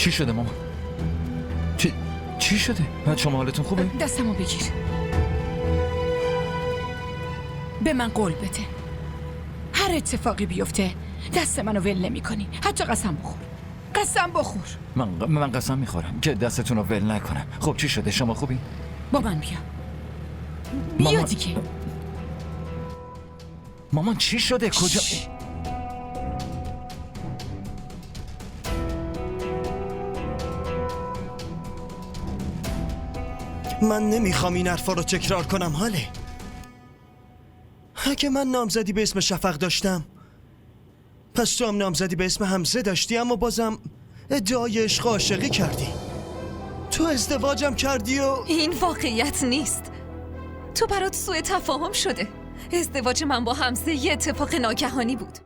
چی شده مامان؟ چی شده؟ شما حالتون خوبه؟ دستمو بگیر. به من قول بده هر اتفاقی بیفته دست منو ول نمی کنی. حتی قسم بخور. قسم بخور. من قسم میخورم که دستتون رو ول نکنم. خب چی شده؟ شما خوبی؟ با من بیا دیگه. مامان چی شده؟ کجا؟ من نمیخوام این حرفا رو تکرار کنم حاله. اگه من نامزدی به اسم شفق داشتم، پس تو هم نامزدی به اسم حمزه داشتی، اما بازم ادعای عشق و عاشقی کردی. تو ازدواجم کردی و این واقعیت نیست. تو برات سوء تفاهم شده. ازدواج من با حمزه یه اتفاق ناگهانی بود.